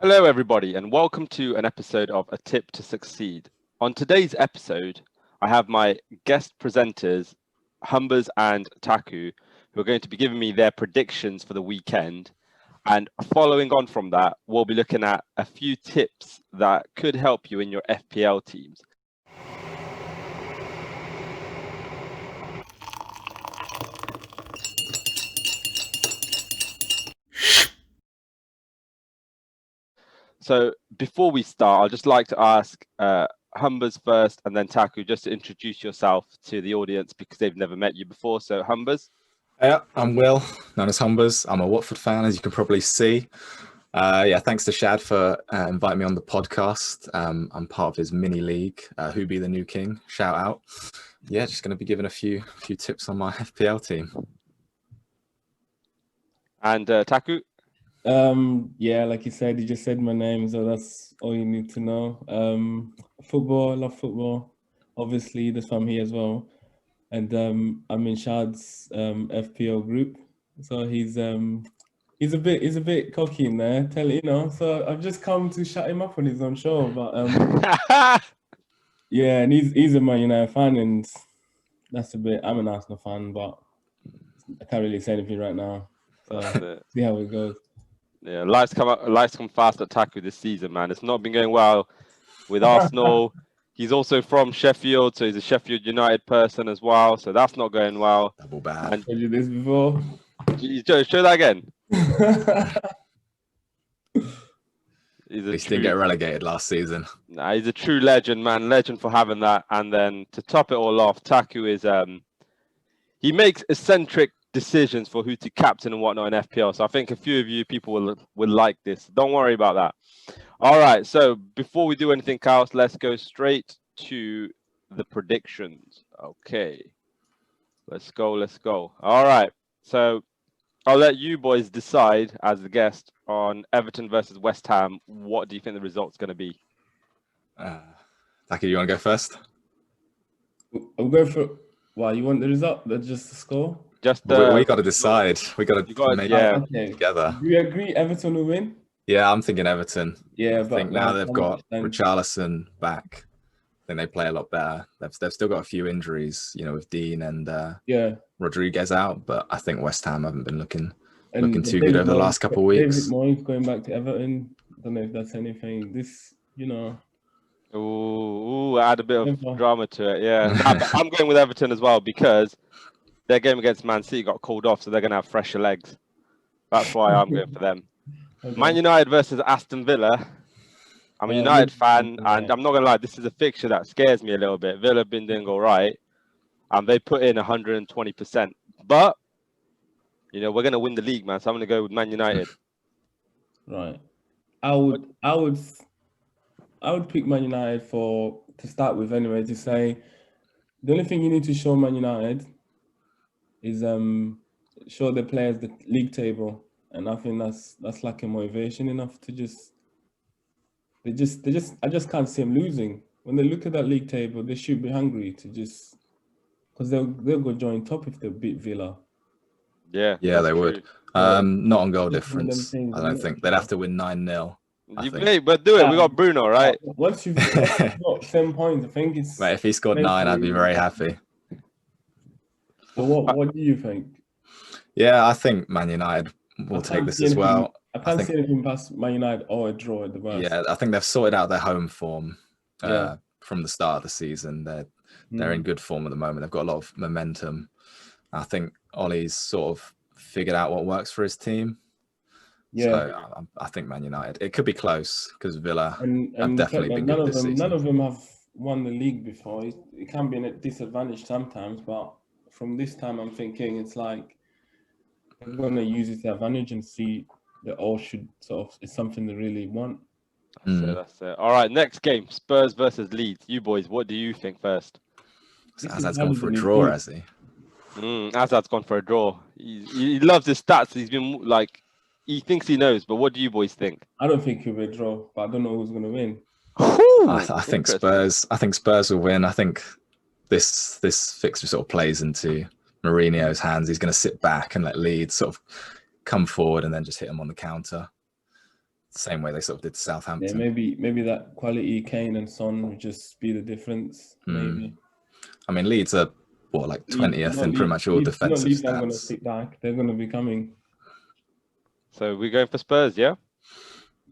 Hello, everybody, and welcome to an episode of A Tip to Succeed. On today's episode, I have my guest presenters, Humbers and Taku, who are going to be giving me their predictions for the weekend. And following on from that, we'll be looking at a few tips that could help you in your FPL teams. So before we start, I'd just like to ask Humbers first and then Taku, just to introduce yourself to the audience because they've never met you before. So Humbers. Yeah, I'm Will, known as Humbers. I'm a Watford fan, as you can probably see. Thanks to Shad for inviting me on the podcast. I'm part of his mini league, Who Be the New King, shout out. Yeah, just going to be giving a few tips on my FPL team. And Taku? Like you said, you just said my name, so that's all you need to know. Football, I love football. Obviously, that's why I'm here as well. And I'm in Shad's FPL group. So he's a bit cocky in there, so I've just come to shut him up on his own show. But yeah, and he's a Man United fan, and I'm an Arsenal fan, but I can't really say anything right now. So see how it goes. Yeah, life's come fast at Taku this season, man. It's not been going well with Arsenal. He's also from Sheffield, so he's a Sheffield United person as well. So that's not going well. Double bad. I told you this before. Show that again. He didn't get relegated last season. Nah, he's a true legend, man. Legend for having that. And then to top it all off, Taku is he makes eccentric decisions for who to captain and whatnot in FPL. So I think a few of you people will like this. Don't worry about that. All right. So before we do anything else, let's go straight to the predictions. Okay. Let's go. All right. So I'll let you boys decide as the guest on Everton versus West Ham. What do you think the result's going to be? Taki, you want to go first? I'm going for... Well, you want the result? Just the score? We got to decide. We got to make it together. Do you agree Everton will win? Yeah, I'm thinking Everton. Yeah, I think now they've got Richarlison back. I think they play a lot better. They've still got a few injuries, with Dean and Rodriguez out, but I think West Ham haven't been looking too good over the last couple of weeks. David Moyes going back to Everton. I don't know if that's anything. Add a bit of drama to it. Yeah, I'm going with Everton as well because their game against Man City got called off, so they're going to have fresher legs. That's why I'm going for them. Okay. Man United versus Aston Villa. I'm a United fan, and I'm not going to lie, this is a fixture that scares me a little bit. Villa have been doing all right, and they put in 120%. But, we're going to win the league, man, so I'm going to go with Man United. Right. I would pick Man United to start with anyway, to say the only thing you need to show Man United is show the players the league table, and I think that's like a motivation enough to I just can't see them losing. When they look at that league table, they should be hungry because they'll go join top if they beat Villa. Yeah, they would. Not on goal difference. I don't think they'd have to win 9-0. But do it. We got Bruno, right? Once you've got 7 points, I think it's. Right, if he scored 9, I'd be very happy. So what do you think? Yeah, I think Man United will take this as well. I can't see anything past Man United or a draw at the worst. Yeah, I think they've sorted out their home form from the start of the season. They're in good form at the moment. They've got a lot of momentum. I think Ollie's sort of figured out what works for his team. Yeah, so I think Man United. It could be close because Villa have definitely been good this season. None of them have won the league before. It can be a disadvantage sometimes, but from this time, I'm thinking it's like they're going to use it to advantage and see that all should it's something they really want. That's it. All right, next game, Spurs versus Leeds. You boys, what do you think first? Hazard's gone for a draw, has he? Hazard's gone for a draw. He loves his stats. He's been he thinks he knows, but what do you boys think? I don't think he'll be a draw, but I don't know who's going to win. I think Spurs. I think Spurs will win. I think this fixture sort of plays into Mourinho's hands. He's going to sit back and let Leeds sort of come forward and then just hit him on the counter. same way they sort of did to Southampton. Yeah, maybe that quality Kane and Son would just be the difference. Maybe. I mean, Leeds are like 20th in pretty much all defensive Leeds aren't going to stats. sit back. They're going to be coming. So we're going for Spurs, yeah?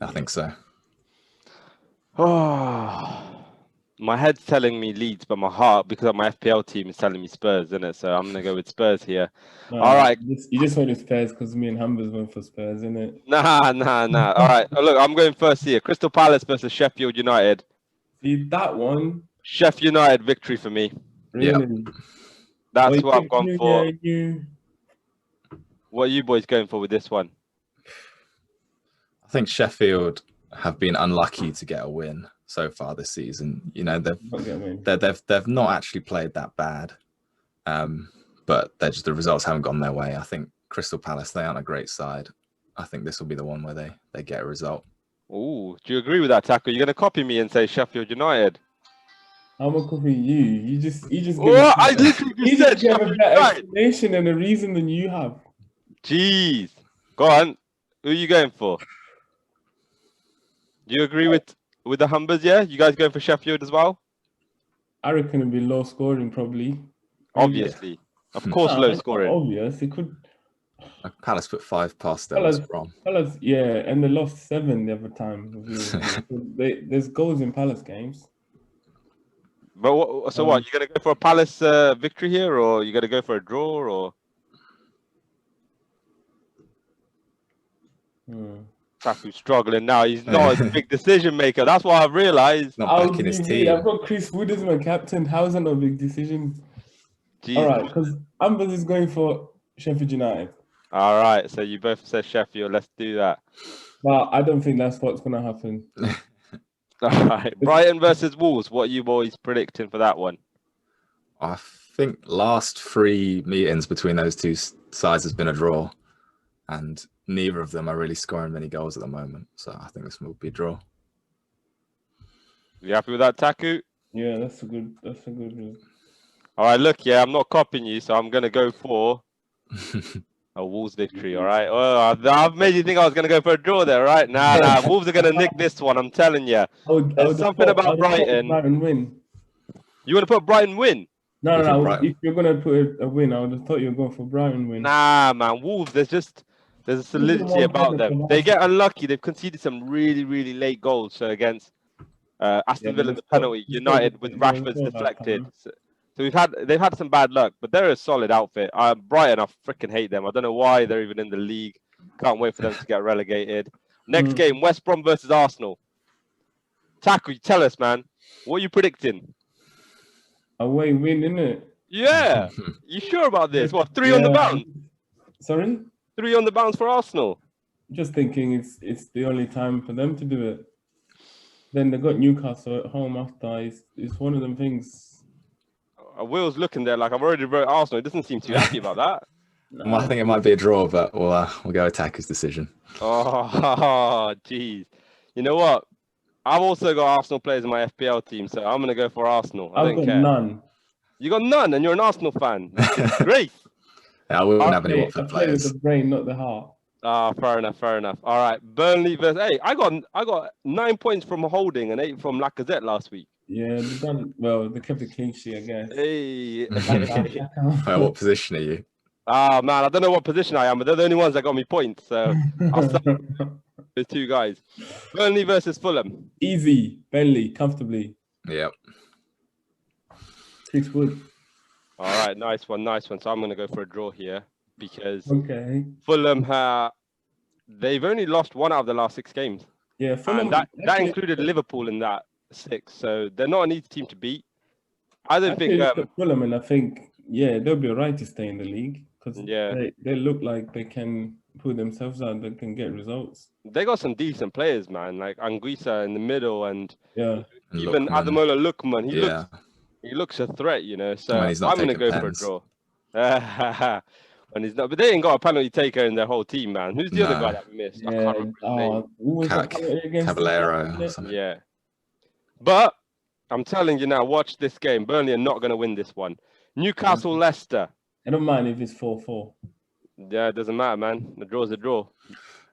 I think so. Oh, my head's telling me Leeds, but my heart, because of my FPL team, is telling me Spurs, isn't it? So I'm going to go with Spurs here. All right. You just went with Spurs because me and Humbers went for Spurs, isn't it? Nah. All right. Oh, look, I'm going first here. Crystal Palace versus Sheffield United. See, that one. Sheffield United victory for me. Really? Yep. That's what I've gone for. Yeah. What are you boys going for with this one? I think Sheffield have been unlucky to get a win so far this season. You know, they've not actually played that bad, but the results haven't gone their way. I think Crystal Palace, they aren't a great side. I think this will be the one where they get a result. Oh, do you agree with that, Taku? You're going to copy me and say Sheffield United? I'm gonna copy you. You just What? I literally you just said give a Sheffield better United. explanation and a reason than you have. Jeez. Go on. Who are you going for? Do you agree with the Humbers, yeah? You guys going for Sheffield as well? I reckon it'll be low scoring, probably. Obviously. Of course, low scoring. Obvious. It could. Palace put 5 past them. Palace, yeah, and they lost 7 the other time. There's goals in Palace games. But what? You gonna go for a Palace victory here, or you gonna go for a draw, or? Taku's struggling now. He's not a big decision maker. That's what I've realised. Not backing his team. I've got Chris Wood as my captain. How's that not a big decision? Jeez. All right, because Ambers is going for Sheffield United. All right, so you both said Sheffield. Let's do that. Well, I don't think that's what's going to happen. All right, Brighton versus Wolves. What are you boys predicting for that one? I think last 3 meetings between those two sides has been a draw, and neither of them are really scoring many goals at the moment. So I think this will be a draw. You happy with that, Taku? Yeah, that's a good one. All right, look, I'm not copying you, so I'm gonna go for a Wolves victory. All right. Oh, I've made you think I was gonna go for a draw there, right? Nah. Wolves are gonna nick this one. I'm telling you. There's something about Brighton. Brighton win. You want to put Brighton win? No. If you're gonna put a win, I would have thought you were going for Brighton win. Nah, man. Wolves. There's a solidity about them. They get unlucky. They've conceded some really, really late goals. So against Aston Villa, the penalty, United with Rashford's deflected. So they've had some bad luck, but they're a solid outfit. Brighton, I freaking hate them. I don't know why they're even in the league. Can't wait for them to get relegated. Next game, West Brom versus Arsenal. Taku, tell us, man. What are you predicting? Away win, innit? Yeah. You sure about this? What, 3 on the bounce? Sorry? 3 on the bounce for Arsenal. Just thinking it's the only time for them to do it. Then they got Newcastle at home after. It's one of them things. Will's looking there like I've already wrote Arsenal. He doesn't seem too happy about that. No. I think it might be a draw, but we'll go attack his decision. Oh, jeez. You know what? I've also got Arsenal players in my FPL team, so I'm going to go for Arsenal. I've got none. You got none, and you're an Arsenal fan. Great. Yeah, I wouldn't have any Watford players. I play with the brain, not the heart. Fair enough. All right, Burnley versus. Hey, I got 9 points from Holding and 8 from Lacazette last week. Yeah, they kept a clean sheet, I guess. Hey. What position are you? Man, I don't know what position I am, but they're the only ones that got me points. So I'll start with 2 guys. Burnley versus Fulham. Easy, Burnley, comfortably. Yep. Chris Wood. All right, nice one. So I'm going to go for a draw here because Fulham, they've only lost 1 out of the last 6 games. Yeah, Fulham. And that included Liverpool in that 6, so they're not an easy team to beat. I don't think Fulham, and I think they'll be alright to stay in the league because they look like they can put themselves out. They can get results. They got some decent players, man, like Anguissa in the middle, and even Lookman. Ademola Lookman. He looks a threat, you know. So I'm going to go for a draw. And he's not, but they ain't got a penalty taker in their whole team, man. Who's the other guy that we missed? I can't remember his name. Caballero or something. Yeah. But I'm telling you now, watch this game. Burnley are not going to win this one. Newcastle, Leicester. I don't mind if it's 4-4. Yeah, it doesn't matter, man. The draw's a draw.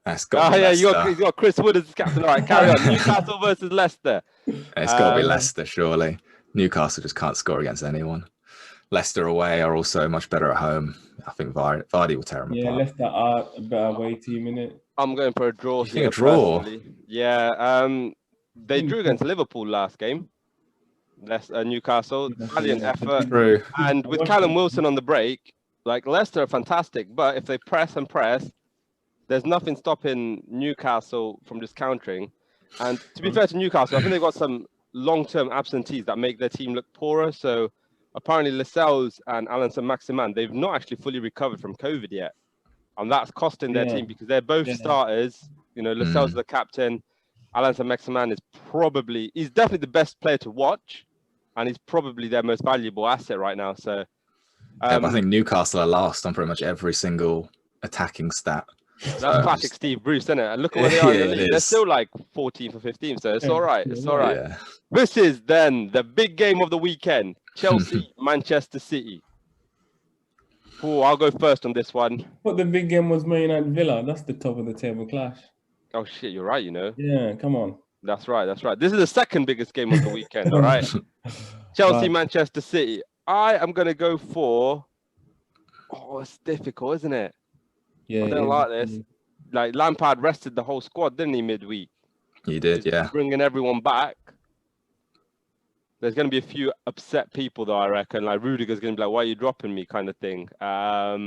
It's got to be yeah, Leicester. you got Chris Wood as captain. All right, carry on. Newcastle versus Leicester. It's got to be Leicester, surely. Newcastle just can't score against anyone. Leicester away are also much better at home. I think Vardy will tear them apart. Leicester are a better away team, innit? I'm going for a draw You here. think a draw? Personally. Yeah. They drew against Liverpool last game. Newcastle, valiant effort. True. And with Callum Wilson on the break, like Leicester are fantastic, but if they press and press, there's nothing stopping Newcastle from just countering. And to be fair to Newcastle, I think they've got some long-term absentees that make their team look poorer. So apparently Lascelles and Alan Saint-Maximin, they've not actually fully recovered from COVID yet. And that's costing their team because they're both starters. You know, Lascelles is the captain. Alan Saint-Maximin he's definitely the best player to watch. And he's probably their most valuable asset right now. So, but I think Newcastle are last on pretty much every single attacking stat. That's classic Steve Bruce, isn't it? And look at where they are in the league. They're still like 14th or 15th, so it's all right. It's all right. Yeah. This is then the big game of the weekend: Chelsea, Manchester City. Oh, I'll go first on this one. But the big game was Man United Villa. That's the top of the table clash. Oh shit, you're right. You know. Yeah, come on. That's right. This is the second biggest game of the weekend. All right. Chelsea, Manchester City. I am going to go for. Oh, it's difficult, isn't it? Yeah. I don't like this. Like Lampard rested the whole squad, didn't he? Midweek. He did, yeah. Bringing everyone back. There's going to be a few upset people, though. I reckon. Like Rudiger's going to be like, "Why are you dropping me?" kind of thing. Yeah.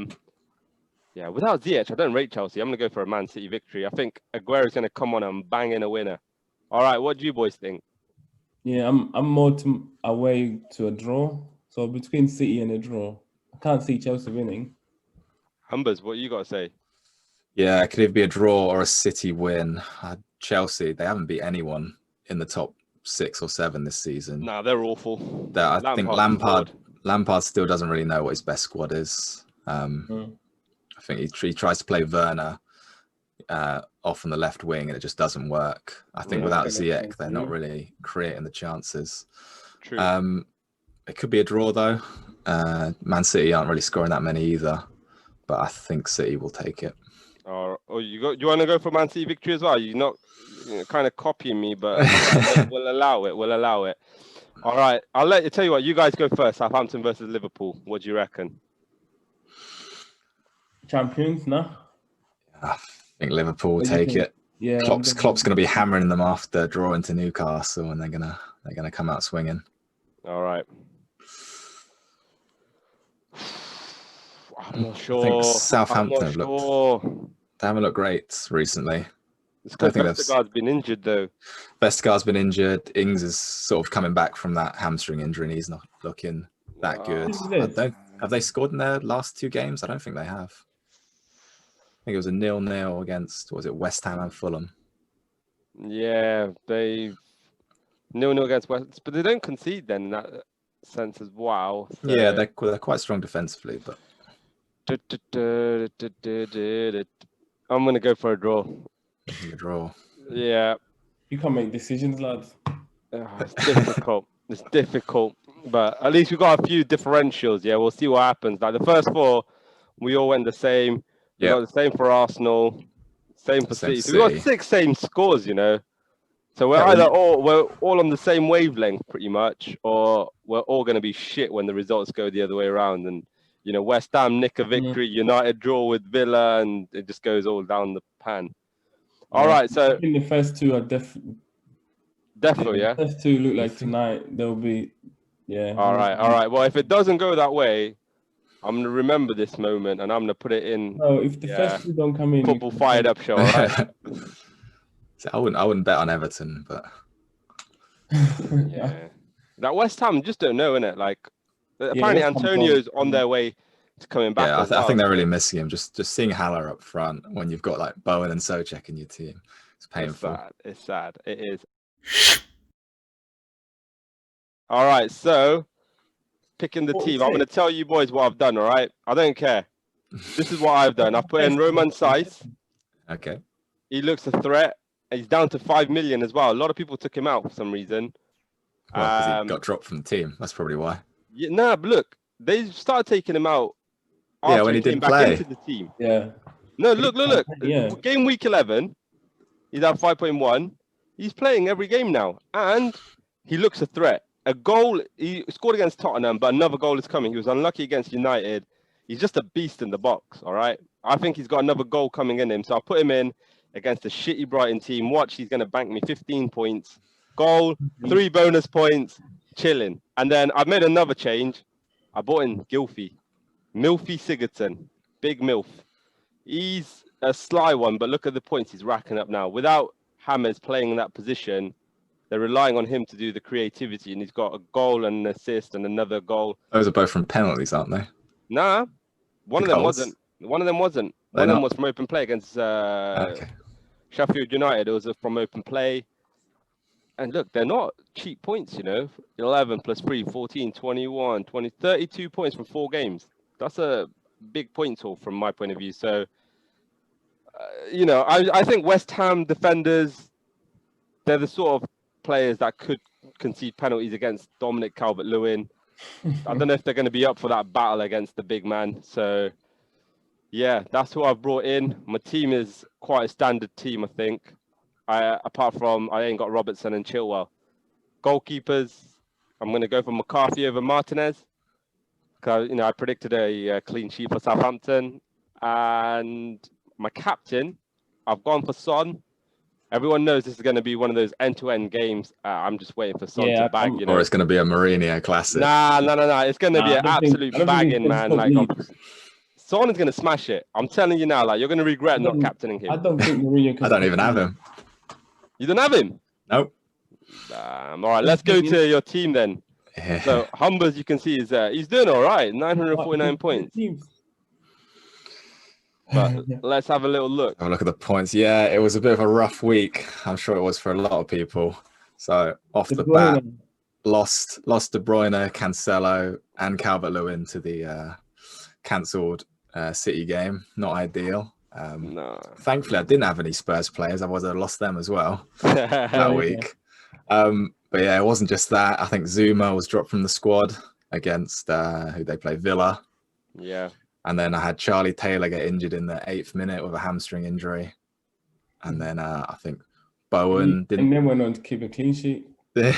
Without Ziyech, I don't rate Chelsea. I'm going to go for a Man City victory. I think Aguero's going to come on and bang in a winner. All right, what do you boys think? Yeah, I'm more away to a draw. So between City and a draw, I can't see Chelsea winning. Humbers, what you got to say? Yeah, it could either be a draw or a City win. Chelsea, they haven't beat anyone in the top 6 or 7 this season. No, they're awful. I think Lampard still doesn't really know what his best squad is. I think he tries to play Werner off on the left wing and it just doesn't work. I think without Ziyech, they're not really creating the chances. True. It could be a draw though. Man City aren't really scoring that many either, but I think City will take it. You want to go for Man City victory as well? You're not kind of copying me, but we'll allow it. We'll allow it. All right, I'll tell you what. You guys go first. Southampton versus Liverpool. What do you reckon? Champions, no? I think Liverpool will take it. Yeah, Klopp's going to be hammering them after drawing to Newcastle, and they're gonna come out swinging. All right. I'm not sure. I think Southampton they haven't looked great recently. It's because Vestergaard's been injured though. Vestergaard's been injured. Ings is sort of coming back from that hamstring injury, and he's not looking that good. Have they scored in their last 2 games? I don't think they have. I think it was a 0-0 against, West Ham and Fulham. Yeah, they 0-0 against West, but they don't concede then in that sense as well. So. Yeah, they're quite strong defensively, but. I'm gonna go for a draw. A draw. Yeah. You can't make decisions, lads. It's difficult. It's difficult, but at least we got a few differentials. Yeah, we'll see what happens. Like the first 4, we all went the same. We got the same for Arsenal, same for City. So we got 6 same scores, you know. So we're all on the same wavelength pretty much, or we're all going to be shit when the results go the other way around. And you know, West Ham nick a victory, United draw with Villa, and it just goes all down the pan. All right, so I think the first 2 are definitely. Yeah. The first 2 look like tonight they'll be. Yeah. All right. Well, if it doesn't go that way, I'm gonna remember this moment and I'm gonna put it in. Oh, if the first 2 don't come in, football fired up show. All right. So I wouldn't bet on Everton, but yeah, that West Ham just don't know, innit? Like apparently Antonio's on their way to coming back. Yeah, I think they're really missing him. Just seeing Haller up front when you've got like Bowen and Souček in your team, it's painful. It's sad. It is. All right, so picking the team. I'm going to tell you boys what I've done, all right? I don't care. This is what I've done. I put in Roman Saiz. Okay. He looks a threat. He's down to 5 million as well. A lot of people took him out for some reason. Well, because he got dropped from the team. That's probably why. Yeah, but look, they started taking him out when he didn't play. Into the team. Yeah. No, look. Yeah. Game week 11, he's at 5.1. He's playing every game now, and he looks a threat. A goal, he scored against Tottenham, but another goal is coming. He was unlucky against United. He's just a beast in the box, all right? I think he's got another goal coming in him, so I'll put him in against a shitty Brighton team. Watch, he's going to bank me 15 points. Goal, 3 bonus points, chilling. And then I've made another change. I bought in Milfy Sigurdsson, big MILF. He's a sly one, but look at the points he's racking up now. Without Hammers playing in that position, they're relying on him to do the creativity, and he's got a goal and an assist and another goal. Those are both from penalties, aren't they? Nah, one of them wasn't. One of them was from open play against Sheffield United. It was from open play. And look, they're not cheap points, 11 plus 3, 14, 21, 20, 32 points from 4 games. That's a big point haul from my point of view. So, I think West Ham defenders, they're the sort of players that could concede penalties against Dominic Calvert-Lewin. I don't know if they're going to be up for that battle against the big man. So, yeah, that's who I've brought in. My team is quite a standard team, I think. Apart from I ain't got Robertson and Chilwell. Goalkeepers, I'm going to go for McCarthy over Martinez. Because, I predicted a clean sheet for Southampton. And my captain, I've gone for Son. Everyone knows this is going to be one of those end-to-end games. I'm just waiting for Son to bag, Or it's going to be a Mourinho classic. Nah. It's going to be an absolute bagging, man. Son is going to smash it. I'm telling you now, you're going to regret not captaining him. I don't think Mourinho can. I don't even have him. You don't have him? Nope. All right, let's go to your team then. Yeah. So Humbers, you can see, he's doing all right, 949 points. But let's have a little look. Have a look at the points. Yeah, it was a bit of a rough week. I'm sure it was for a lot of people. So off the bat, lost De Bruyne, Cancelo, and Calvert-Lewin to the cancelled City game. Not ideal. No. Thankfully, I didn't have any Spurs players. Otherwise, I'd lost them as well that week. But yeah, it wasn't just that. I think Zuma was dropped from the squad against who they play, Villa. Yeah. And then I had Charlie Taylor get injured in the 8th minute with a hamstring injury. And then I think Bowen didn't. And then went on to keep a clean sheet.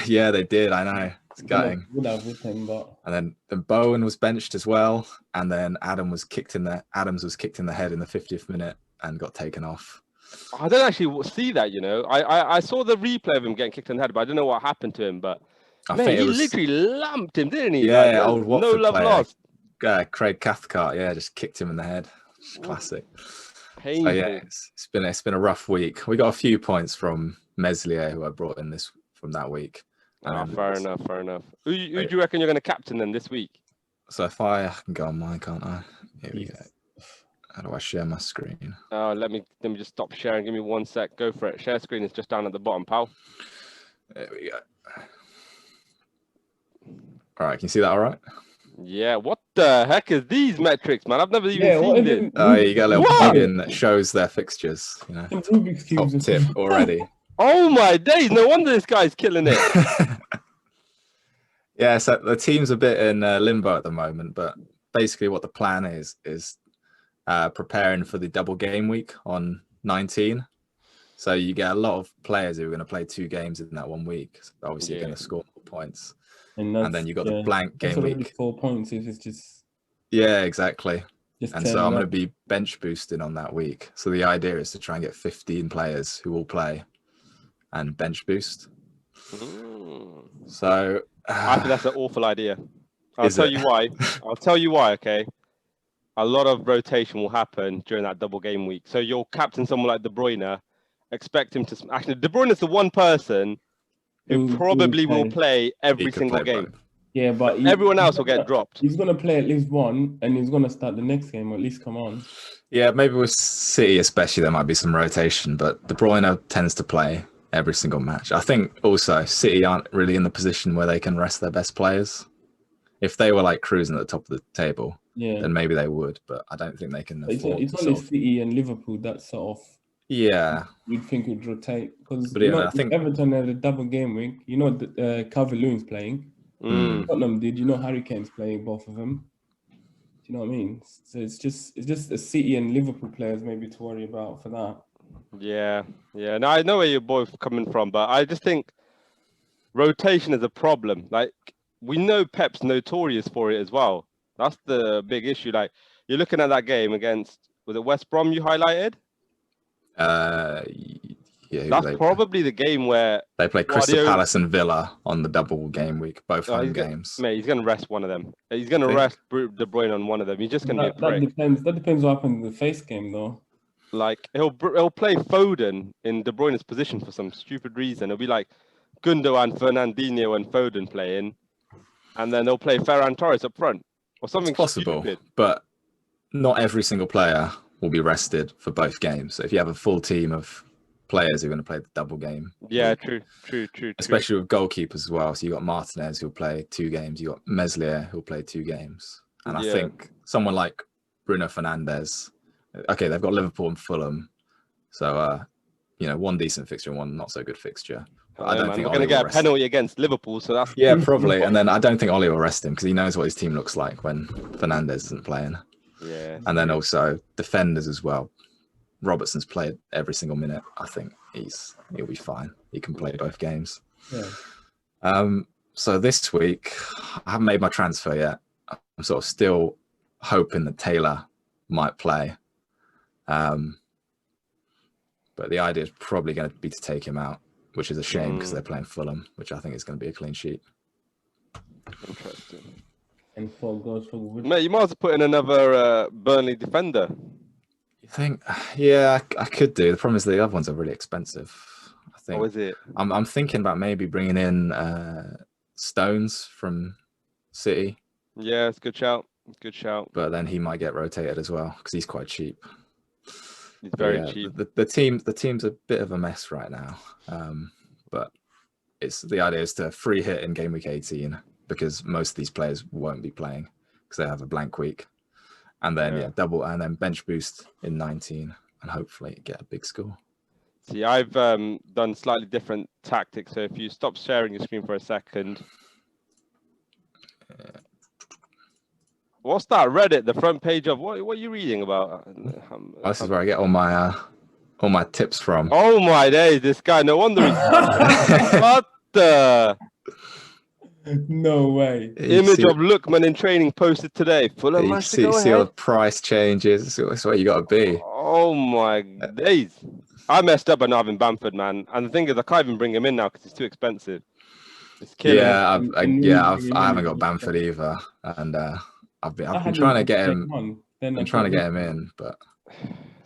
Yeah, they did. I know. It's gutting. And then Bowen was benched as well. And then Adams was kicked in the head in the 50th minute and got taken off. I don't actually see that, I saw the replay of him getting kicked in the head, but I don't know what happened to him. But he literally lumped him, didn't he? Yeah, old Watford no love player. Lost. Craig Cathcart, just kicked him in the head. Classic. Painful. So yeah, it's been a rough week. We got a few points from Meslier, who I brought in from that week. Fair enough. Who do you reckon you're going to captain then this week? So if I can go on mine, can't I? Here we go. How do I share my screen? Let me just stop sharing. Give me 1 sec. Go for it. Share screen is just down at the bottom, pal. There we go. All right, can you see that all right? Yeah, what the heck is these metrics, man? I've never even seen this. You get a little plugin that shows their fixtures. Top tip already. Oh my days! No wonder this guy's killing it. Yeah, so the team's a bit in limbo at the moment, but basically what the plan is preparing for the double game week on 19. So you get a lot of players who are going to play 2 games in that 1 week. So obviously you're going to score more points. And then you got the blank game week. 4 points if it's just. Yeah, exactly. And so I'm going to be bench boosting on that week. So the idea is to try and get 15 players who will play and bench boost. So I think that's an awful idea. I'll tell you why. Okay, a lot of rotation will happen during that double game week. So you'll captain someone like De Bruyne, expect him to actually. De Bruyne is the one person who probably will play every single game. Both. Yeah, but everyone else will get dropped. He's going to play at least one, and he's going to start the next game, or at least come on. Yeah, maybe with City especially, there might be some rotation, but De Bruyne tends to play every single match. I think also City aren't really in the position where they can rest their best players. If they were cruising at the top of the table, then maybe they would, but I don't think they can afford It's only City and Liverpool that sort of... Yeah. You'd think would rotate. Because I think Everton had a double game week. Calvert-Lewin's playing. Tottenham did. Harry Kane's playing both of them. Do you know what I mean? So it's just a City and Liverpool players maybe to worry about for that. Yeah. No, I know where you're both coming from, but I just think rotation is a problem. Like, we know Pep's notorious for it as well. That's the big issue. Like, you're looking at that game against, was it West Brom you highlighted? Yeah, That's probably the game where they play Crystal Palace and Villa on the double game week, both home games. Mate, he's going to rest one of them. He's going to rest De Bruyne on one of them. He's just going to be a prick. That depends what happened in the face game, though. Like, he'll play Foden in De Bruyne's position for some stupid reason. It'll be like Gundogan, Fernandinho, and Foden playing, and then they'll play Ferran Torres up front or something. It's possible, stupid. But not every single player will be rested for both games. So if you have a full team of players who are going to play the double game. Yeah, true. Especially with goalkeepers as well. So you got Martinez who'll play 2 games. You got Meslier who'll play 2 games. And I think someone like Bruno Fernandes, okay, they've got Liverpool and Fulham. So, one decent fixture and one not so good fixture. But I don't think we're going to get a penalty against Liverpool. So that's probably. And then I don't think Ollie will rest him because he knows what his team looks like when Fernandes isn't playing. Yeah. And then also defenders as well. Robertson's played every single minute. I think he'll be fine. He can play both games. Yeah. So this week, I haven't made my transfer yet. I'm sort of still hoping that Taylor might play. But the idea is probably going to be to take him out, which is a shame because they're playing Fulham, which I think is going to be a clean sheet. Interesting. And 4 goals for Wood. Mate, you might as well put in another Burnley defender. You think? Yeah, I could do. The problem is the other ones are really expensive. I think. Oh, is it? I'm thinking about maybe bringing in Stones from City. Yeah, it's a good shout. But then he might get rotated as well because he's quite cheap. He's very cheap. The team's a bit of a mess right now. But the idea is to free hit in game week 18 because most of these players won't be playing because they have a blank week. And then double and then bench boost in 19 and hopefully get a big score. See, I've done slightly different tactics. So if you stop sharing your screen for a second. What's that? Reddit, the front page of what are you reading about? This is where I get all my tips from. Oh my days, this guy! No wonder he's what the no way. Image of Lookman in training posted today. Fulham you see all the price changes. That's where you got to be. Oh my days! I messed up by not having Bamford, man. And the thing is, I can't even bring him in now because he's too expensive. It's killing me. I haven't got Bamford either, and I've been trying to get him. I'm trying to get him in, but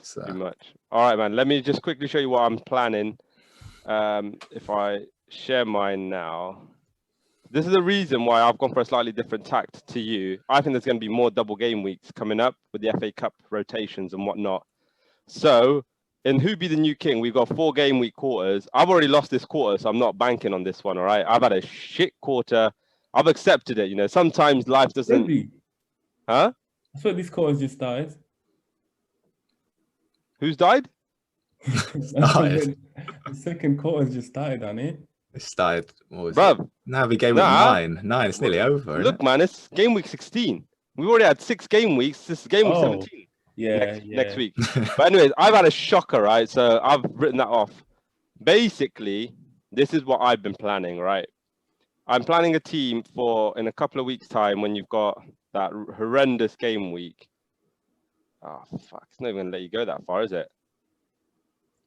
too much. All right, man. Let me just quickly show you what I'm planning. If I share mine now, this is the reason why I've gone for a slightly different tact to you. I think there's going to be more double game weeks coming up with the FA Cup rotations and whatnot. So in Who Be the New King, we've got 4 game week quarters. I've already lost this quarter, so I'm not banking on this one. All right, I've had a shit quarter. I've accepted it. You know, sometimes life doesn't. Really? Huh? I thought this quarter's just started. Who's died? The second quarter's just started, hasn't it? It started. What was Bruv. it? Now we game week 9. It's nearly over. Look, man, it's game week 16. We've already had 6 game weeks. This is game week 17. Next week. But anyways, I've had a shocker, right? So I've written that off. Basically, this is what I've been planning, right? I'm planning a team for in a couple of weeks' time when you've got that horrendous game week. Oh, fuck. It's not even going to let you go that far, is it?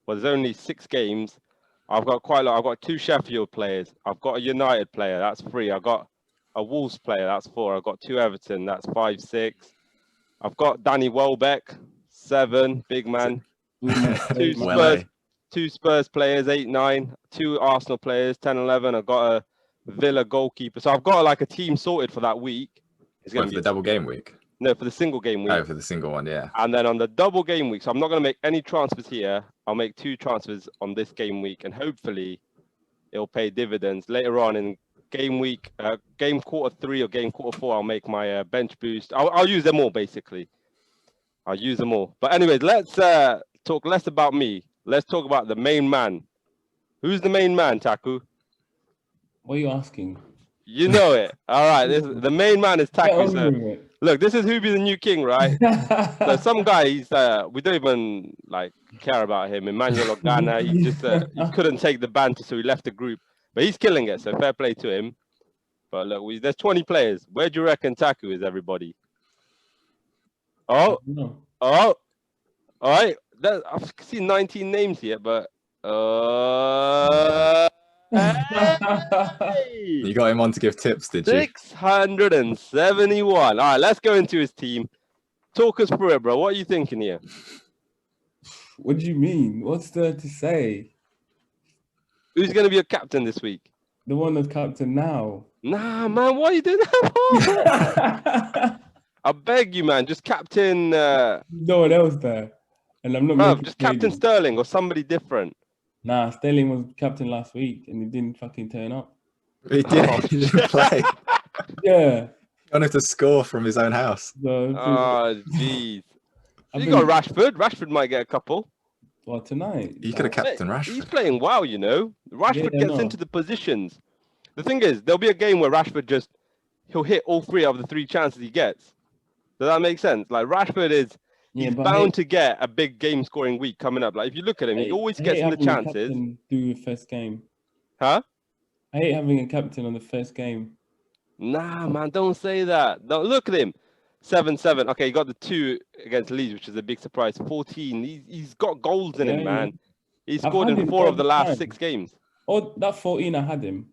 Well, there's only 6 games. I've got quite a lot. I've got 2 Sheffield players. I've got a United player. That's 3. I've got a Wolves player. That's 4. I've got 2 Everton. That's 5, 6. I've got Danny Welbeck. 7. Big man. 2 Spurs players. 8, 9. 2 Arsenal players. 10, 11. I've got a Villa goalkeeper. So I've got like a team sorted for that week. It's going to be the double game week. No, for the single game week. Oh, for the single one, yeah. And then on the double game week, so I'm not going to make any transfers here. I'll make 2 transfers on this game week, and hopefully it'll pay dividends later on in game week, game quarter 3 or game quarter 4. I'll make my bench boost. I'll use them all basically. I'll use them all. But anyways, let's talk less about me. Let's talk about the main man. Who's the main man, Taku? What are you asking? You know it. All right. The main man is Taku. So, look, this is Hubi the new king, right? So some guy, we don't even care about him. Emmanuel Ogana, he just he couldn't take the banter, so he left the group. But he's killing it, so fair play to him. But look, there's 20 players. Where do you reckon Taku is, everybody? Oh, all right. I've seen 19 names here, but You got him on to give tips, did you? 671. All right, let's go into his team. Talk us through it, bro. What are you thinking here? What do you mean? What's there to say? Who's going to be your captain this week? The one that's captain now. Nah, man. What are you doing that for? I beg you, man. Just captain. No one else there. And I'm not making just captain Sterling or somebody different. Nah, Sterling was captain last week and he didn't fucking turn up. He didn't, he didn't play. Yeah. He wanted to score from his own house. So, oh, jeez. You got Rashford. Rashford might get a couple. Well, tonight. You could have captain Rashford. He's playing well, you know. Rashford gets into the positions. The thing is, there'll be a game where Rashford he'll hit all 3 of the 3 chances he gets. Does that make sense? Like, Rashford he's bound to get a big game scoring week coming up. Like, if you look at him, he always gets in the chances. Do the first game. Huh? I hate having a captain on the first game. Nah, man, don't say that. Don't look at him. 7-7. Okay, he got the 2 against Leeds, which is a big surprise. 14. He's got goals in him, man. He's scored in 4 of the last 6 games. Oh, that 14, I had him.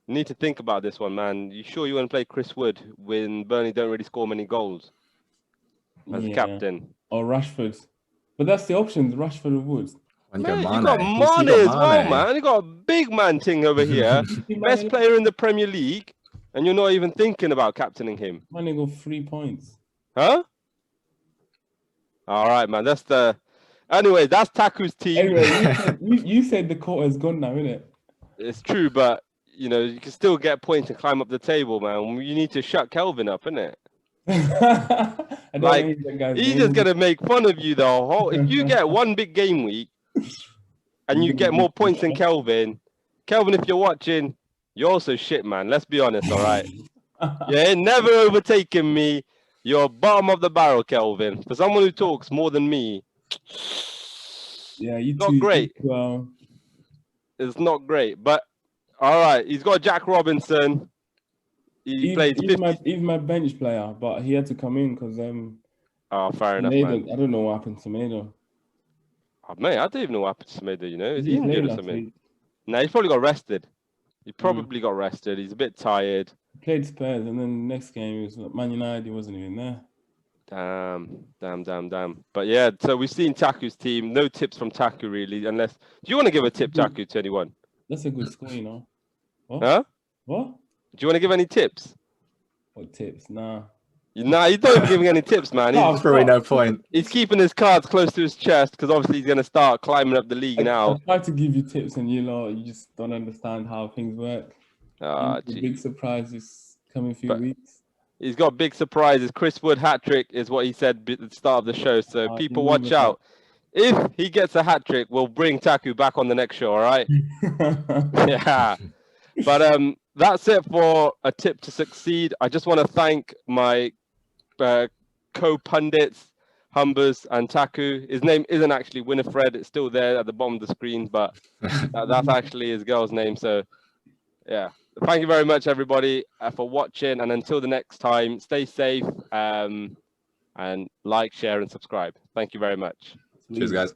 You need to think about this one, man. You sure you want to play Chris Wood when Burnley don't really score many goals as captain? Or Rashford. But that's the options, Rashford and Woods. Man, you got Mane as well, man. You got a big man thing over here. Best player in the Premier League, and you're not even thinking about captaining him. Mane got 3 points. Huh? All right, man. Anyway, that's Taku's team. Anyway, you said the quarter's gone now, innit? It's true, but you know, you can still get points and climb up the table, man. You need to shut Kelvin up, innit? Like, he's just gonna make fun of you the whole. If you get one big game week and you get more points than Kelvin, if you're watching, you're also shit, man. Let's be honest, all right? You ain't never overtaken me. You're bottom of the barrel, Kelvin. For someone who talks more than me, not great. Well, it's not great, but. All right, he's got Jack Robinson. He plays 50. He's my bench player, but he had to come in because fair enough, man. I don't know what happened to Semedo. Oh, mate, I don't even know what happened to Semedo, you know? Is he injured or something? No, he's probably got rested. He's a bit tired. He played Spurs, and then the next game he was Man United. He wasn't even there. Damn. But yeah, so we've seen Taku's team. No tips from Taku, really, unless... Do you want to give a tip, Taku, to anyone? That's a good score, you know. What? Huh? What? Do you want to give any tips? What tips? Nah. Nah, he's not giving any tips, man. He's probably no point. He's keeping his cards close to his chest because obviously he's going to start climbing up the league now. I try to give you tips and you just don't understand how things work. Big surprises coming few weeks. He's got big surprises. Chris Wood hat-trick is what he said at the start of the show. So people watch out. If he gets a hat-trick, we'll bring Taku back on the next show, all right? Yeah. But that's it for a tip to succeed. I just want to thank my co-pundits, Humbers and Taku. His name isn't actually Winifred. It's still there at the bottom of the screen, but that's actually his girl's name. So, yeah. Thank you very much, everybody, for watching. And until the next time, stay safe and like, share, and subscribe. Thank you very much. Cheers, guys.